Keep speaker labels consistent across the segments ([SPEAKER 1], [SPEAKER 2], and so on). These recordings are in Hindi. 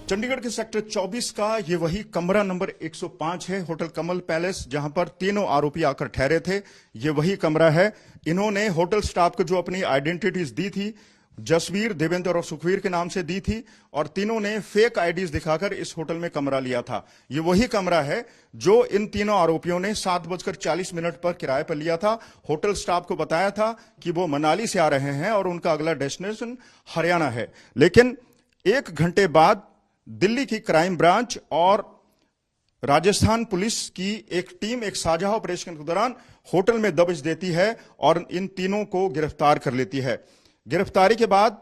[SPEAKER 1] चंडीगढ़ के सेक्टर 24 का ये वही कमरा नंबर 105 है, होटल कमल पैलेस, जहां पर तीनों आरोपी आकर ठहरे थे। ये वही कमरा है। इन्होंने होटल स्टाफ को जो अपनी आइडेंटिटीज दी थी, जसवीर, देवेंद्र और सुखवीर के नाम से दी थी, और तीनों ने फेक आईडीज दिखाकर इस होटल में कमरा लिया था। ये वही कमरा है जो इन तीनों आरोपियों ने 7:40 पर किराए पर लिया था। होटल स्टाफ को बताया था कि वो मनाली से आ रहे हैं और उनका अगला डेस्टिनेशन हरियाणा है। लेकिन 1 घंटे बाद दिल्ली की क्राइम ब्रांच और राजस्थान पुलिस की एक टीम एक साझा ऑपरेशन के दौरान होटल में दबिश देती है और इन तीनों को गिरफ्तार कर लेती है। गिरफ्तारी के बाद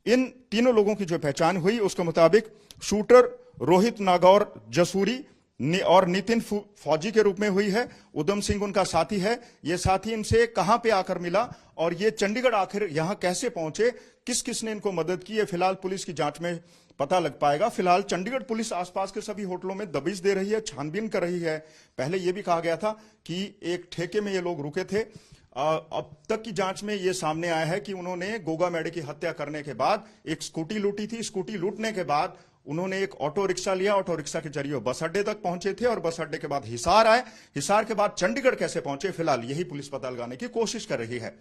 [SPEAKER 1] इन तीनों लोगों की जो पहचान हुई, उसके मुताबिक शूटर रोहित नागौर जसूरी और नितिन फौजी के रूप में हुई है। उधम सिंह उनका साथी है। ये साथी इनसे कहां पे आकर मिला और ये चंडीगढ़ आखिर यहां कैसे पहुंचे, किस किस ने इनको मदद की, ये फिलहाल पुलिस की जांच में पता लग पाएगा। फिलहाल चंडीगढ़ पुलिस आसपास के सभी होटलों में दबिश दे रही है, छानबीन कर रही है। पहले यह भी कहा गया था कि एक ठेके में ये लोग रुके थे। अब तक की जांच में यह सामने आया है कि उन्होंने गोगा मेडे की हत्या करने के बाद एक स्कूटी लूटी थी। स्कूटी लूटने के बाद उन्होंने एक ऑटो रिक्शा लिया। ऑटो रिक्शा के जरिए बस अड्डे तक पहुंचे थे और बस अड्डे के बाद हिसार आए। हिसार के बाद चंडीगढ़ कैसे पहुंचे, फिलहाल यही पुलिस पता लगाने की कोशिश कर रही है।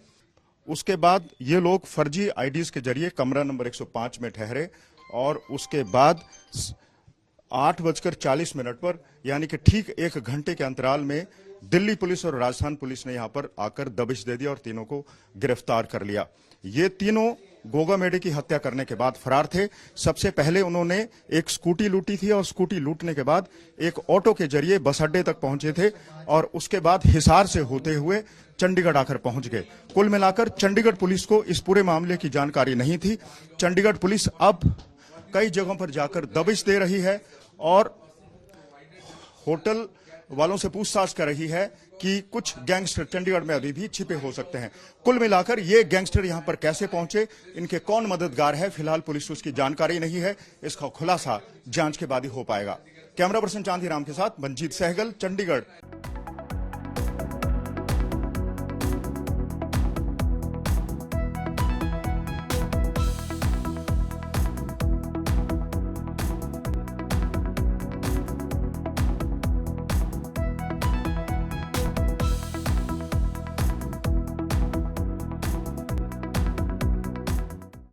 [SPEAKER 1] उसके बाद ये लोग फर्जी आईडीज के जरिए कमरा नंबर 105 में ठहरे और उसके बाद 8:40 पर, यानी कि ठीक 1 घंटे के अंतराल में दिल्ली पुलिस और राजस्थान पुलिस ने यहां पर आकर दबिश दे दिया और तीनों को गिरफ्तार कर लिया। ये तीनों गोगा मेडे की हत्या करने के बाद फरार थे। सबसे पहले उन्होंने एक स्कूटी लूटी थी और स्कूटी लूटने के बाद एक ऑटो के जरिए बस अड्डे तक पहुंचे थे और उसके बाद हिसार से होते हुए चंडीगढ़ आकर पहुंच गए। कुल मिलाकर चंडीगढ़ पुलिस को इस पूरे मामले की जानकारी नहीं थी। चंडीगढ़ पुलिस अब कई जगहों पर जाकर दबिश दे रही है और होटल वालों से पूछताछ कर रही है कि कुछ गैंगस्टर चंडीगढ़ में अभी भी छिपे हो सकते हैं। कुल मिलाकर ये गैंगस्टर यहां पर कैसे पहुंचे, इनके कौन मददगार है, फिलहाल पुलिस को इसकी जानकारी नहीं है। इसका खुलासा जांच के बाद ही हो पाएगा। कैमरा पर्सन चांदीराम के साथ मंजीत सहगल, चंडीगढ़।